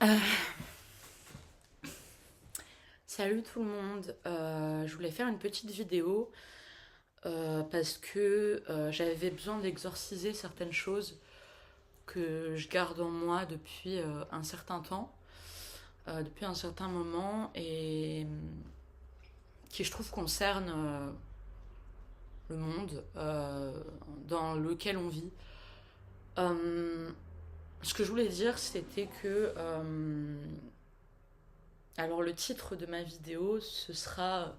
Euh, Salut tout le monde. Je voulais faire une petite vidéo parce que j'avais besoin d'exorciser certaines choses que je garde en moi depuis un certain temps, depuis un certain moment et qui je trouve concernent le monde dans lequel on vit. Euh, Ce que je voulais dire, c'était que alors le titre de ma vidéo, ce sera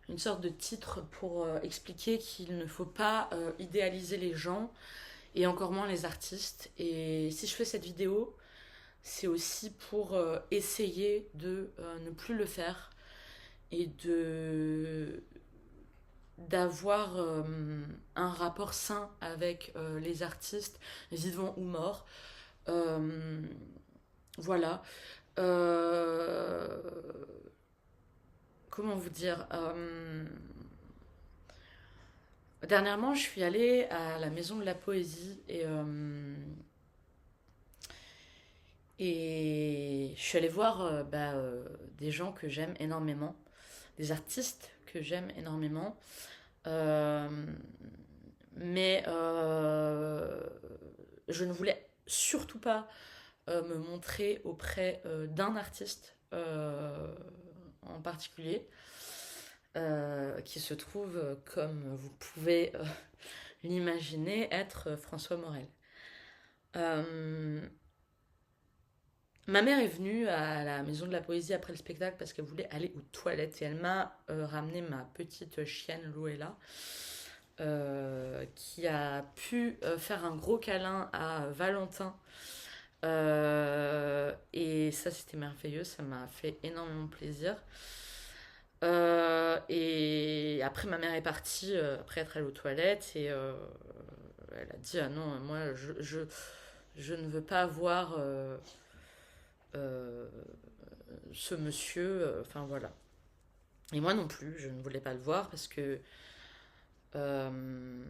une sorte de titre pour expliquer qu'il ne faut pas idéaliser les gens et encore moins les artistes. Et si je fais cette vidéo, c'est aussi pour essayer de ne plus le faire et de d'avoir un rapport sain avec les artistes, vivants ou morts. Euh, voilà. Euh, Comment vous dire Dernièrement, je suis allée à la Maison de la Poésie et je suis allée voir des gens que j'aime énormément, des artistes que j'aime énormément. Euh, mais je ne voulais surtout pas me montrer auprès d'un artiste en particulier, qui se trouve, comme vous pouvez l'imaginer, être François Morel. Euh, Ma mère est venue à la Maison de la Poésie après le spectacle parce qu'elle voulait aller aux toilettes et elle m'a ramené ma petite chienne Loella, qui a pu faire un gros câlin à Valentin. Et ça, c'était merveilleux, ça m'a fait énormément plaisir. Et après, ma mère est partie, après être allée aux toilettes, et elle a dit: Ah non, moi, je ne veux pas voir euh, ce monsieur, enfin voilà. Et moi non plus, je ne voulais pas le voir parce que. Euh,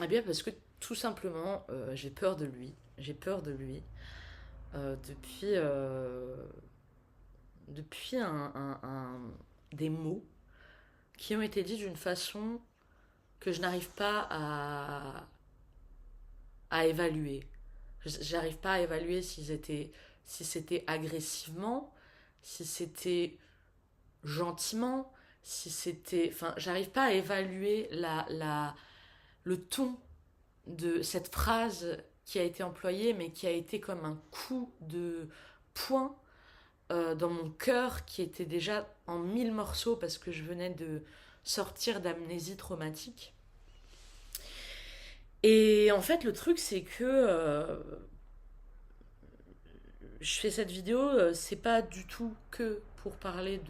eh bien, parce que tout simplement, j'ai peur de lui. J'ai peur de lui depuis des mots qui ont été dits d'une façon que je n'arrive pas à évaluer. J'arrive pas à évaluer si c'était agressivement, si c'était gentiment, si c'était. Enfin, j'arrive pas à évaluer le ton de cette phrase qui a été employée, mais qui a été comme un coup de poing dans mon cœur qui était déjà en mille morceaux parce que je venais de sortir d'amnésie traumatique. Et en fait, le truc, c'est que je fais cette vidéo, c'est pas du tout que pour parler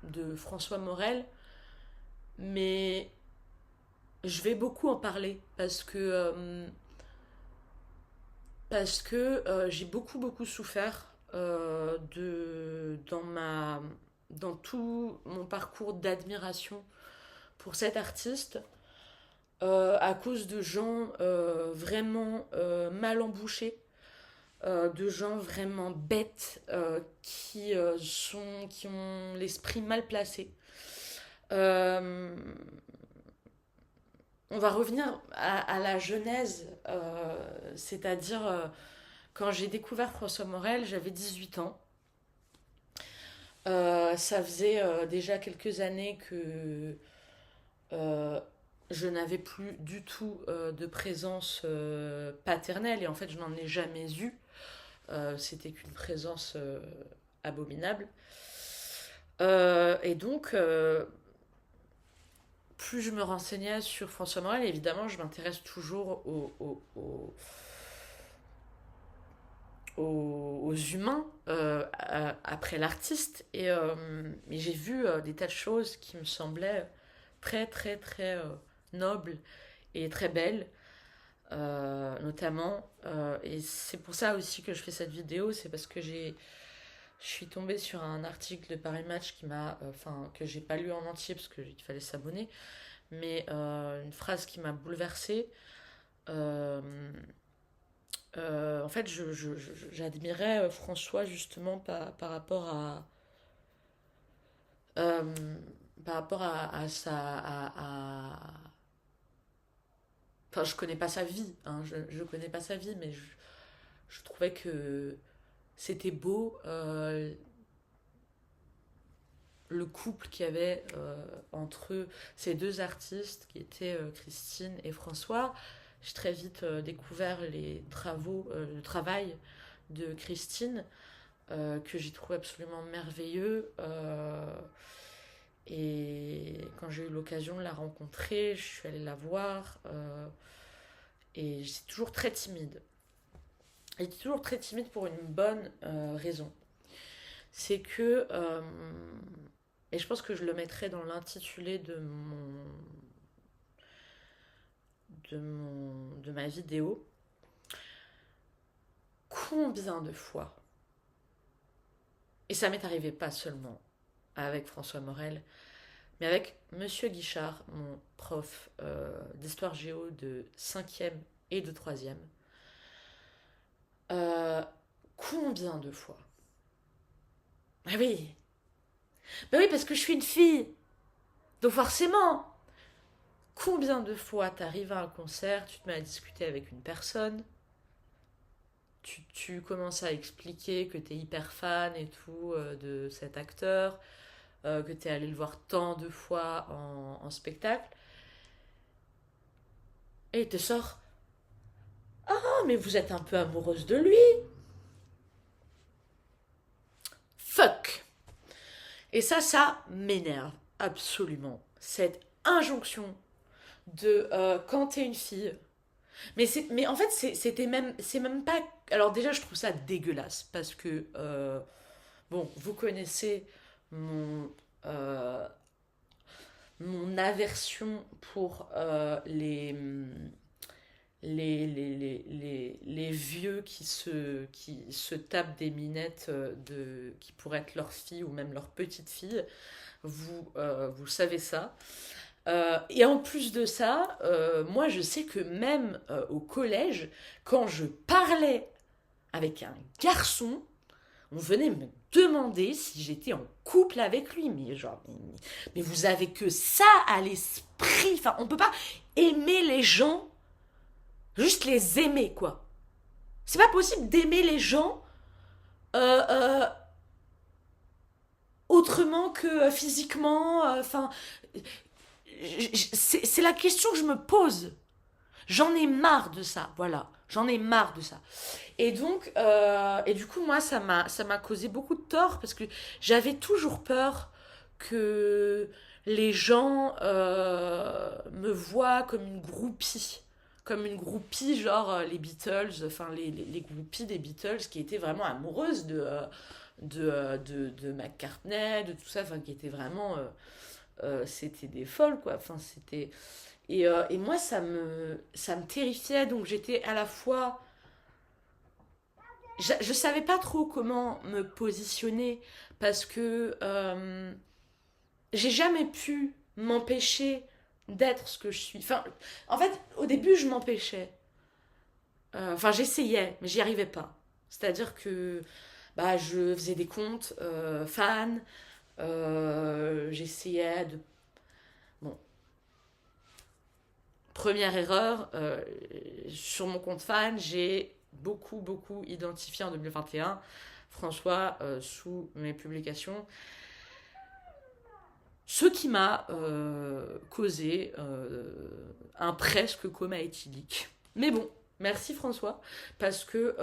de François Morel, mais je vais beaucoup en parler parce que j'ai beaucoup souffert dans tout mon parcours d'admiration pour cet artiste à cause de gens vraiment mal embouchés, de gens vraiment bêtes qui ont l'esprit mal placé. Euh, on va revenir à la genèse, c'est-à-dire quand j'ai découvert François Morel, j'avais 18 ans. Ça faisait déjà quelques années que euh, je n'avais plus du tout de présence paternelle et en fait je n'en ai jamais eu. C'était qu'une présence abominable. Et donc, plus je me renseignais sur François Morel, évidemment, je m'intéresse toujours aux humains après l'artiste. Et j'ai vu des tas de choses qui me semblaient très nobles et très belles, notamment. Et c'est pour ça aussi que je fais cette vidéo, c'est parce que je suis tombée sur un article de Paris Match enfin, que j'ai pas lu en entier parce qu'il fallait s'abonner, mais une phrase qui m'a bouleversée. Euh, En fait, j'admirais François justement par rapport euh, par rapport à sa... Enfin, je connais pas sa vie, hein, je connais pas sa vie, mais je trouvais que c'était beau le couple qu'il y avait entre ces deux artistes qui étaient Christine et François. J'ai très vite découvert le travail de Christine que j'ai trouvé absolument merveilleux. Et quand j'ai eu l'occasion de la rencontrer, je suis allée la voir et j'étais toujours très timide. J'étais toujours très timide pour une bonne raison. C'est que, et je pense que je le mettrai dans l'intitulé de ma vidéo, combien de fois, et ça m'est arrivé pas seulement avec François Morel, mais avec Monsieur Guichard, mon prof d'histoire géo de 5e et de 3e, combien de fois. Ah oui, bah oui, parce que je suis une fille, donc forcément, combien de fois t'arrives à un concert, tu te mets à discuter avec une personne, tu commences à expliquer que t'es hyper fan et tout de cet acteur, que t'es allé le voir tant de fois en spectacle, et il te sort «Ah, mais vous êtes un peu amoureuse de lui!» Fuck. Et ça m'énerve absolument. Cette injonction de quand t'es une fille. Mais en fait, c'est même pas. Alors, déjà, je trouve ça dégueulasse parce que, bon, vous connaissez mon, euh, mon aversion pour les vieux qui se tapent des minettes qui pourraient être leur fille ou même leur petite fille. Vous savez ça. Et en plus de ça, moi je sais que même au collège, quand je parlais avec un garçon, on venait me demander si j'étais en couple avec lui. Mais genre, mais vous avez que ça à l'esprit. Enfin, on peut pas aimer les gens, juste les aimer, quoi. C'est pas possible d'aimer les gens euh, euh, autrement que physiquement. Enfin, c'est la question que je me pose. J'en ai marre de ça, voilà. J'en ai marre de ça. Et du coup, moi, ça m'a causé beaucoup de tort parce que j'avais toujours peur que les gens me voient comme une groupie, genre les Beatles, enfin les groupies des Beatles qui étaient vraiment amoureuses de McCartney, de tout ça, enfin qui étaient vraiment, c'était des folles quoi. Enfin c'était et moi ça me terrifiait donc j'étais à la fois je savais pas trop comment me positionner parce que j'ai jamais pu m'empêcher d'être ce que je suis. Enfin, en fait, au début, je m'empêchais. Enfin, j'essayais, mais j'y arrivais pas. C'est-à-dire que bah, je faisais des comptes fans, j'essayais de. Bon, première erreur, sur mon compte fan, j'ai beaucoup identifié en 2021 François sous mes publications. Ce qui m'a causé un presque coma éthylique. Mais bon, merci François, parce que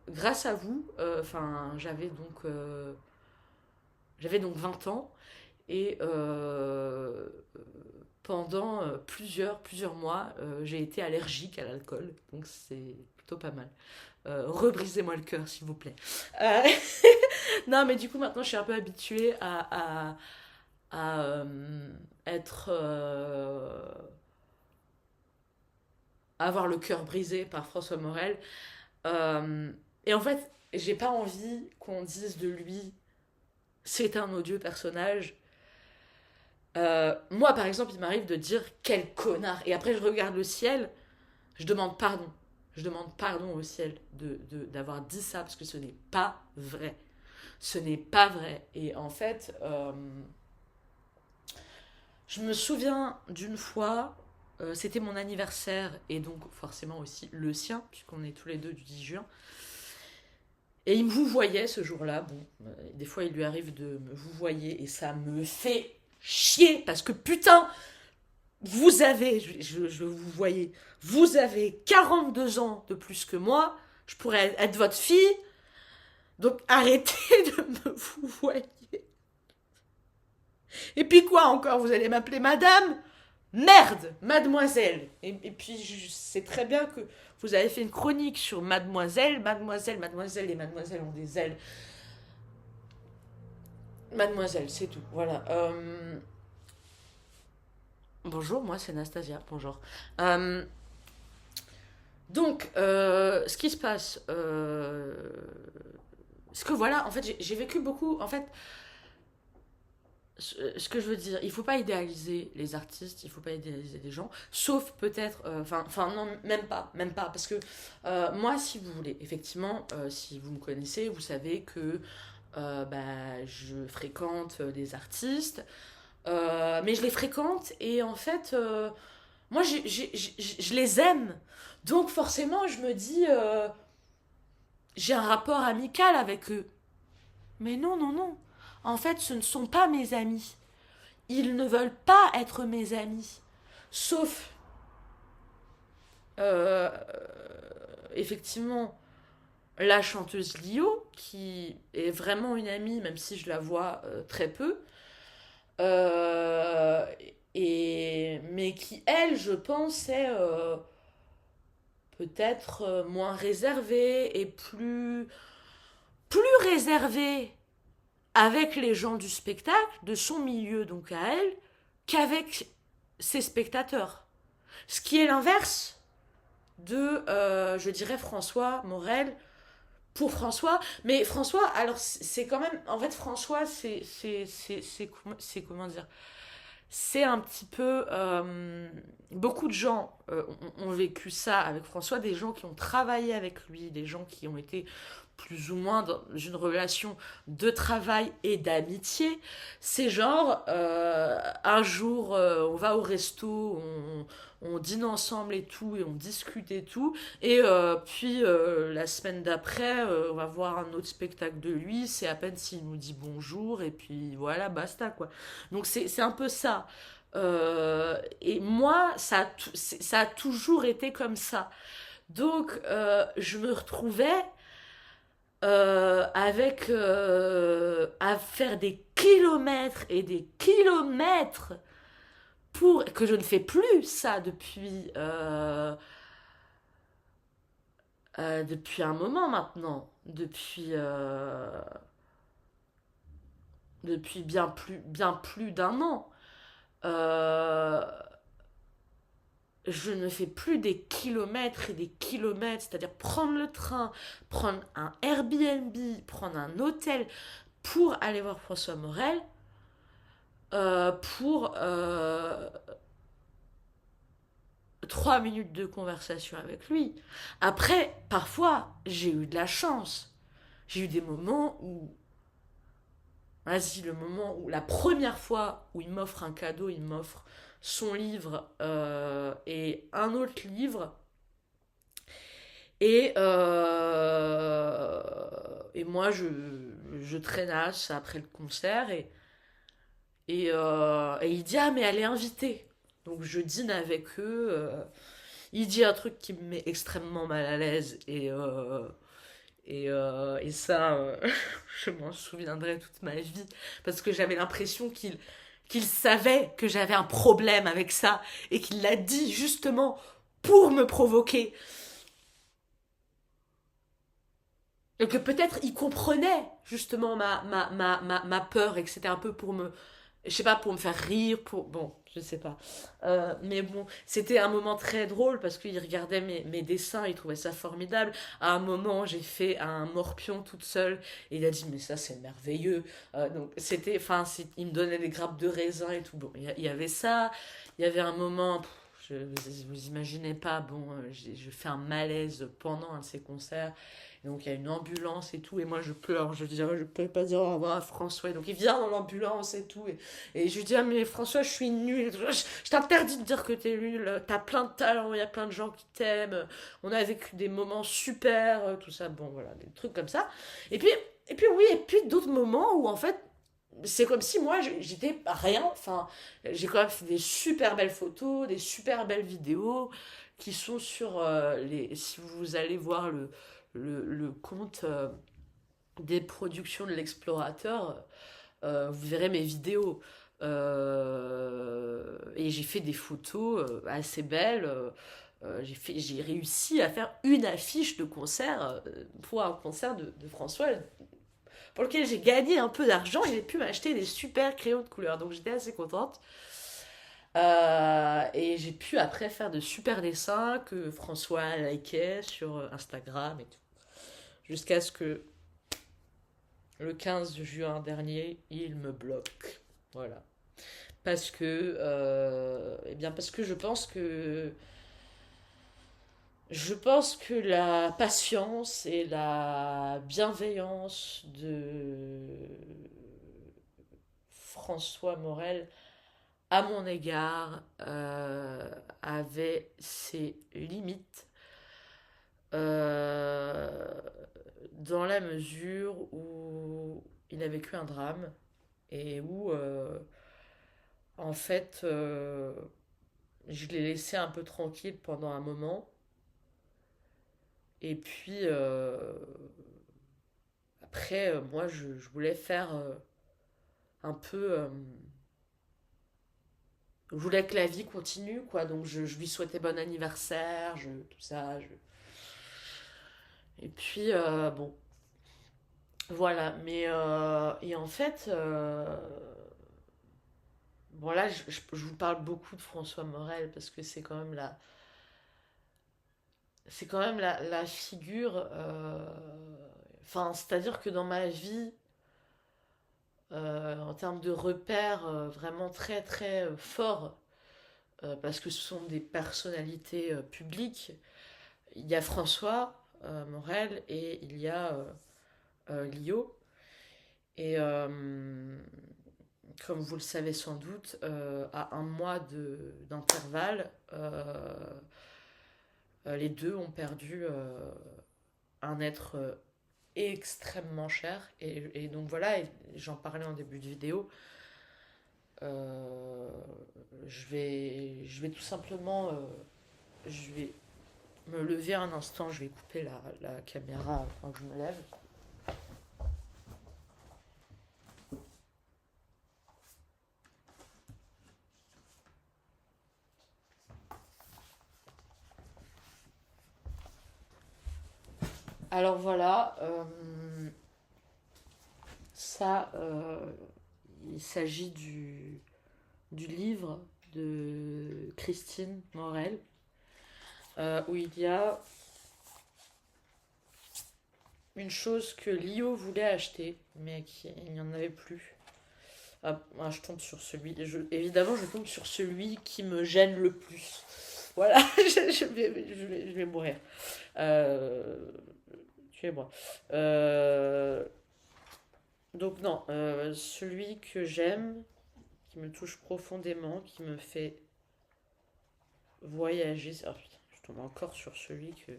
grâce à vous, j'avais donc 20 ans et pendant plusieurs mois, j'ai été allergique à l'alcool, donc c'est plutôt pas mal. Rebrisez-moi le cœur, s'il vous plaît. Euh, non, mais du coup, maintenant, je suis un peu habituée être. À avoir le cœur brisé par François Morel. Et en fait, j'ai pas envie qu'on dise de lui c'est un odieux personnage. Moi, par exemple, il m'arrive de dire quel connard. Et après, je regarde le ciel Je demande pardon. Je demande pardon au ciel d'avoir dit ça parce que ce n'est pas vrai. Ce n'est pas vrai. Et en fait, je me souviens d'une fois, c'était mon anniversaire et donc forcément aussi le sien, puisqu'on est tous les deux du 10 juin. Et il me vouvoyait ce jour-là. Bon, des fois il lui arrive de me vouvoyer et ça me fait chier parce que putain, vous avez, je vous voyais, vous avez 42 ans de plus que moi, je pourrais être votre fille, donc arrêtez de me vouvoyer. Et puis quoi encore, vous allez m'appeler madame? Merde, mademoiselle. Et puis je sais très bien que vous avez fait une chronique sur mademoiselle, mademoiselle, mademoiselle, les mademoiselles ont des ailes. Mademoiselle, c'est tout, voilà. Bonjour, moi c'est Anastasia, bonjour. Euh, ce qui se passe, ce que voilà, en fait, j'ai vécu beaucoup. En fait, ce que je veux dire, il faut pas idéaliser les artistes, il faut pas idéaliser les gens, sauf peut-être, enfin non, même pas, parce que moi, si vous voulez, effectivement, si vous me connaissez, vous savez que bah, je fréquente des artistes, mais je les fréquente et en fait, moi, je les aime, donc forcément, je me dis, j'ai un rapport amical avec eux. Mais non, non, non. En fait, ce ne sont pas mes amis. Ils ne veulent pas être mes amis. Sauf, euh, effectivement, la chanteuse Lio, qui est vraiment une amie, même si je la vois très peu. Euh, mais qui, elle, je pense, est peut-être moins réservée et plus réservée avec les gens du spectacle, de son milieu donc à elle, qu'avec ses spectateurs. Ce qui est l'inverse de, je dirais, François Morel pour François. Mais François, alors c'est quand même, en fait, François, c'est comment dire, c'est un petit peu, beaucoup de gens ont vécu ça avec François, des gens qui ont travaillé avec lui, des gens qui ont été plus ou moins dans une relation de travail et d'amitié. C'est genre, un jour, on va au resto, on dîne ensemble et tout, et on discute et tout, et puis la semaine d'après, on va voir un autre spectacle de lui, c'est à peine s'il nous dit bonjour, et puis voilà, basta, quoi. Donc c'est un peu ça. Et moi, ça a toujours été comme ça. Donc, je me retrouvais à faire des kilomètres et des kilomètres pour que je ne fais plus ça depuis un moment maintenant, depuis bien plus d'un an. Euh, je ne fais plus des kilomètres et des kilomètres, c'est-à-dire prendre le train, prendre un Airbnb, prendre un hôtel pour aller voir François Morel, pour 3 minutes de conversation avec lui. Après, parfois, j'ai eu de la chance. J'ai eu des moments où, vas-y, le moment où, la première fois où il m'offre un cadeau, il m'offre son livre et un autre livre. Et moi, je traînasse après le concert et il dit, ah, mais elle est invitée. Donc je dîne avec eux. Il dit un truc qui me met extrêmement mal à l'aise et ça, je m'en souviendrai toute ma vie parce que j'avais l'impression qu'il savait que j'avais un problème avec ça et qu'il l'a dit justement pour me provoquer. Et que peut-être il comprenait justement ma peur et que c'était un peu pour me, je sais pas, pour me faire rire, bon, je sais pas. Mais bon, c'était un moment très drôle parce qu'il regardait mes dessins, il trouvait ça formidable. À un moment, j'ai fait un morpion toute seule et il a dit, mais ça c'est merveilleux. Donc c'était, enfin, il me donnait des grappes de raisin et tout. Bon, il y avait ça, il y avait un moment, vous imaginez pas, bon, je fais un malaise pendant un de ces concerts. Donc il y a une ambulance et tout, et moi je pleure, je dis, je peux pas dire au revoir à François. Et donc il vient dans l'ambulance et tout, et je lui dis, ah mais François, je suis nul, je t'interdis de dire que t'es nul, t'as plein de talent, il y a plein de gens qui t'aiment, on a vécu des moments super, tout ça, bon voilà, des trucs comme ça. Et puis, oui, et puis d'autres moments où en fait, c'est comme si moi j'étais rien, enfin j'ai quand même fait des super belles photos, des super belles vidéos qui sont sur si vous allez voir le compte des productions de l'explorateur, vous verrez mes vidéos. Et j'ai fait des photos assez belles. J'ai réussi à faire une affiche de concert pour un concert de François, pour lequel j'ai gagné un peu d'argent et j'ai pu m'acheter des super crayons de couleur. Donc j'étais assez contente. Et j'ai pu après faire de super dessins que François likait sur Instagram et tout. Jusqu'à ce que le 15 juin dernier, il me bloque. Voilà. Parce que je pense que la patience et la bienveillance de François Morel à mon égard avait ses limites euh, dans la mesure où il a vécu un drame et où en fait je l'ai laissé un peu tranquille pendant un moment. Et puis après, moi, je voulais faire un peu. Je voulais que la vie continue, quoi. Donc je lui souhaitais bon anniversaire, tout ça. Et puis, bon, voilà. Mais, et en fait, bon, là, je vous parle beaucoup de François Morel parce que c'est quand même la figure. Enfin, c'est-à-dire que dans ma vie, en termes de repères vraiment très très forts, parce que ce sont des personnalités publiques. Il y a François Morel et il y a Lio. Et comme vous le savez sans doute, à un mois d'intervalle, les deux ont perdu un être extrêmement cher. Et donc voilà, et j'en parlais en début de vidéo. Euh, je vais tout simplement, je vais me lever un instant, je vais couper la caméra quand je me lève. Alors voilà, ça, il s'agit du livre de Christine Morel, où il y a une chose que Lio voulait acheter, mais qu'il n'y en avait plus. Je tombe sur celui. Évidemment, je tombe sur celui qui me gêne le plus. Voilà, je vais mourir. Tuez-moi. Donc, non, celui que j'aime, qui me touche profondément, qui me fait voyager. Oh putain, je tombe encore sur celui que.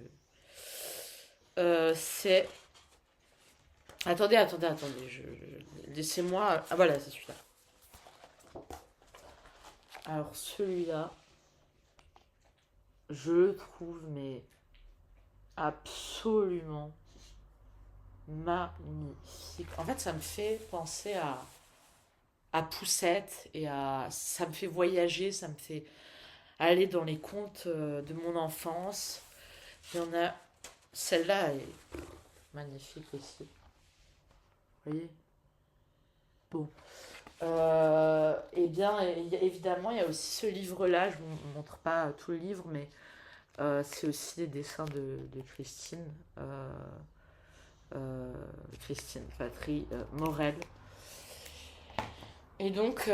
C'est. Attendez. Laissez-moi. Ah voilà, c'est celui-là. Alors celui-là, je le trouve mais absolument magnifique. En fait, ça me fait penser à Poussette et à. Ça me fait voyager, ça me fait aller dans les contes de mon enfance. Il y en a. Celle-là est magnifique aussi. Vous voyez? Bon. Eh bien, évidemment, il y a aussi ce livre-là. Je ne vous montre pas tout le livre, mais c'est aussi des dessins de Christine. Christine Patry Morel. Et donc,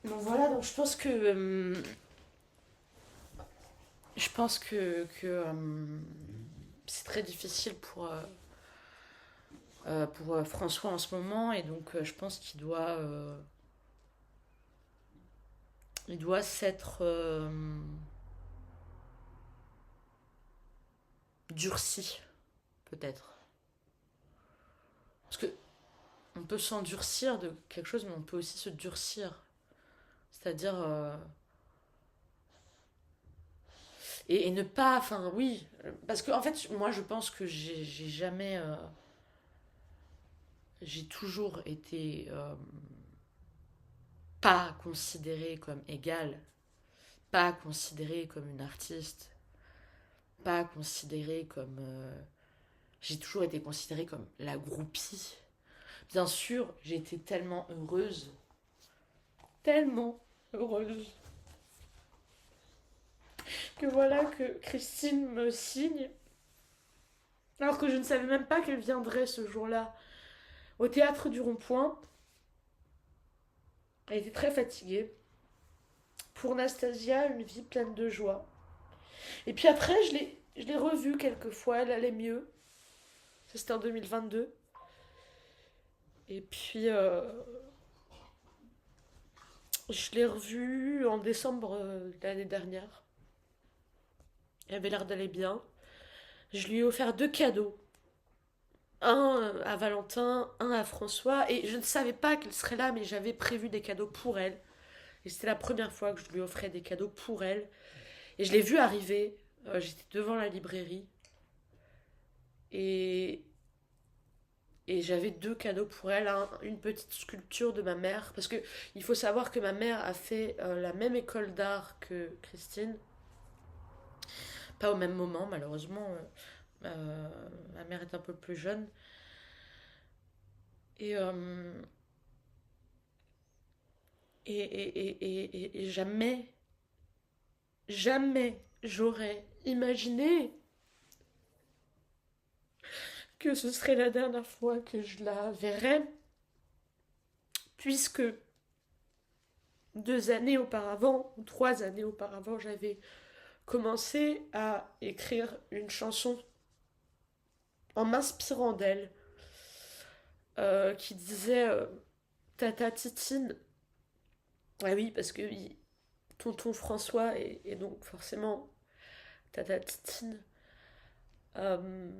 Donc voilà, donc je pense que c'est très difficile pour François en ce moment et donc je pense qu'il doit s'être durci peut-être. Parce que on peut s'endurcir de quelque chose, mais on peut aussi se durcir. C'est-à-dire et ne pas, enfin oui, parce que en fait moi je pense que j'ai jamais, j'ai toujours été pas considérée comme égale, pas considérée comme une artiste, pas considérée comme, j'ai toujours été considérée comme la groupie. Bien sûr, j'ai été tellement heureuse que voilà que Christine me signe, alors que je ne savais même pas qu'elle viendrait ce jour-là au théâtre du Rond-Point. Elle était très fatiguée. Pour Nastasia, une vie pleine de joie. Et puis après, je l'ai revue quelques fois, elle allait mieux. Ça, c'était en 2022. Et puis, je l'ai revue en décembre de l'année dernière. Elle avait l'air d'aller bien. Je lui ai offert 2 cadeaux. Un à Valentin, un à François. Et je ne savais pas qu'elle serait là, mais j'avais prévu des cadeaux pour elle. Et c'était la première fois que je lui offrais des cadeaux pour elle. Et je l'ai vue arriver. J'étais devant la librairie. Et, et j'avais 2 cadeaux pour elle. Une petite sculpture de ma mère. Parce que il faut savoir que ma mère a fait la même école d'art que Christine. Pas au même moment, malheureusement. Ma mère est un peu plus jeune. Et, et jamais, jamais j'aurais imaginé que ce serait la dernière fois que je la verrais, puisque 2 années auparavant, ou 3 années auparavant, j'avais commencé à écrire une chanson en m'inspirant d'elle, qui disait Tata Titine. Ah oui, parce que tonton François est donc forcément Tata Titine. Euh,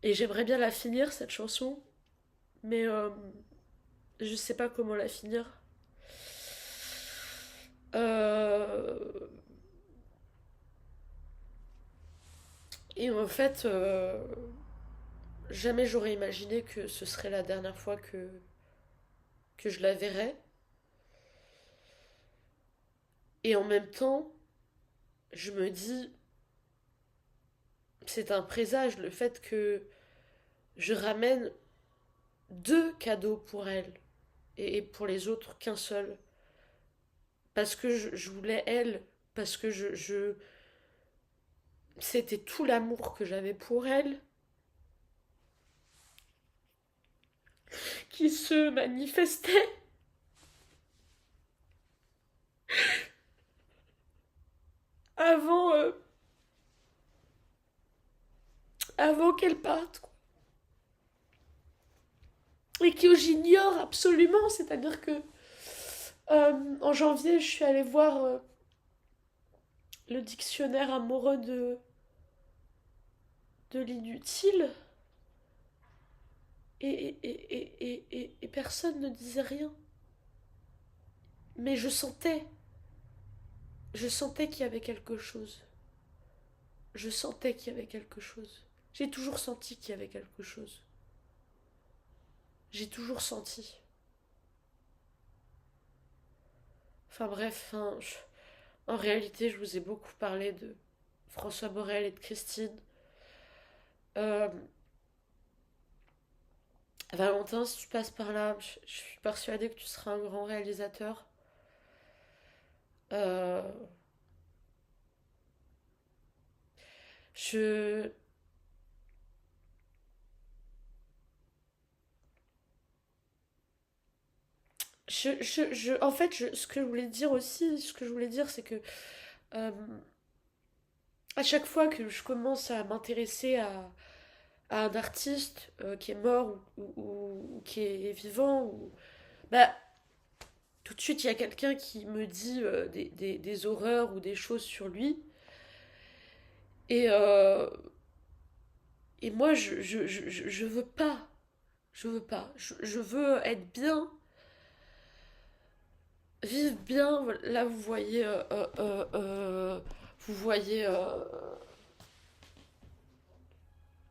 et j'aimerais bien la finir, cette chanson, mais je sais pas comment la finir. Euh, et en fait, jamais j'aurais imaginé que ce serait la dernière fois que je la verrais. Et en même temps, je me dis, c'est un présage le fait que je ramène 2 cadeaux pour elle et pour les autres qu'un seul. Parce que je voulais elle, parce que c'était tout l'amour que j'avais pour elle qui se manifestait avant, avant qu'elle parte, quoi. Et que j'ignore absolument, c'est-à-dire que en janvier, je suis allée voir le dictionnaire amoureux de l'inutile et personne ne disait rien. Mais je sentais qu'il y avait quelque chose. Je sentais qu'il y avait quelque chose. J'ai toujours senti qu'il y avait quelque chose. J'ai toujours senti. Enfin bref, en réalité, je vous ai beaucoup parlé de François Morel et de Christine. Euh, Valentin, si tu passes par là, je suis persuadée que tu seras un grand réalisateur. Euh, je, En fait, ce que je voulais dire aussi, ce que je voulais dire, c'est que euh, à chaque fois que je commence à m'intéresser à un artiste qui est mort ou qui est vivant, bah, tout de suite il y a quelqu'un qui me dit des horreurs ou des choses sur lui. Et, euh, et moi, je veux pas. Je veux pas. Je veux être bien, vivre bien. Là, vous voyez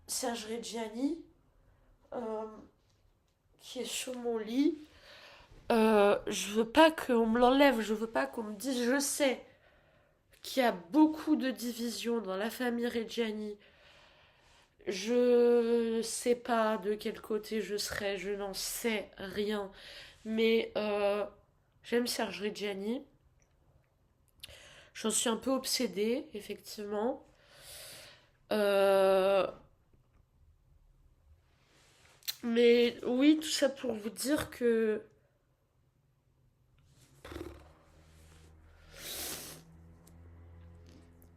Serge Reggiani euh, qui est sur mon lit. Je veux pas qu'on me l'enlève. Je veux pas qu'on me dise. Je sais qu'il y a beaucoup de divisions dans la famille Reggiani. Je sais pas de quel côté je serai. Je n'en sais rien. Mais j'aime Serge Reggiani. J'en suis un peu obsédée, effectivement. Euh, mais oui, tout ça pour vous dire que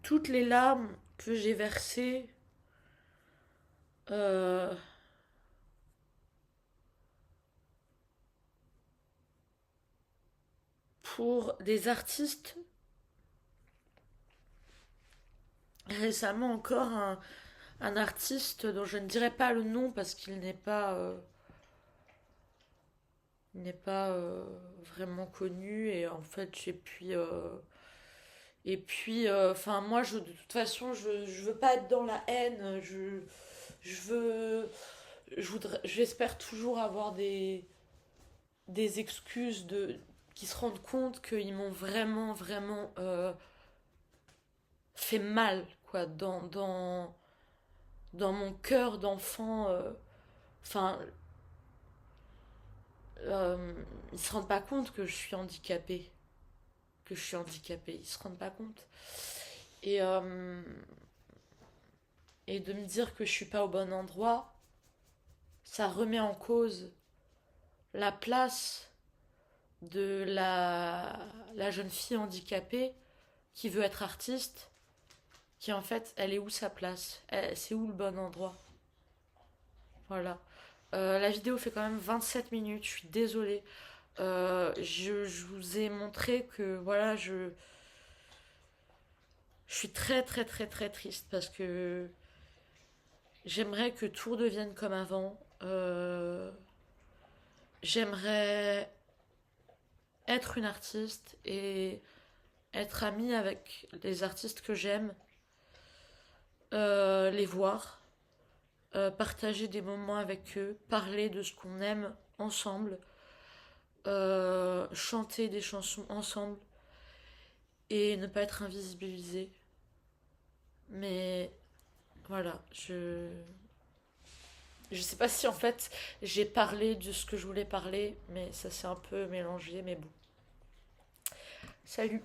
toutes les larmes que j'ai versées euh, pour des artistes, récemment encore un artiste dont je ne dirai pas le nom parce qu'il n'est pas vraiment connu et en fait enfin moi de toute façon je veux pas être dans la haine, je veux j'espère toujours avoir des excuses qui se rendent compte qu'ils m'ont vraiment fait mal quoi dans mon cœur d'enfant. Enfin, ils se rendent pas compte que je suis handicapée, ils se rendent pas compte. Et et de me dire que je suis pas au bon endroit, ça remet en cause la place de la jeune fille handicapée qui veut être artiste, qui en fait, elle est où sa place? C'est où le bon endroit? Voilà. La vidéo fait quand même 27 minutes, je suis désolée. Je vous ai montré que voilà, je suis très triste parce que j'aimerais que tout redevienne comme avant. J'aimerais être une artiste et être amie avec les artistes que j'aime, les voir, partager des moments avec eux, parler de ce qu'on aime ensemble, chanter des chansons ensemble et ne pas être invisibilisé. Mais voilà, je sais pas si en fait j'ai parlé de ce que je voulais parler, mais ça s'est un peu mélangé, mais bon. Salut.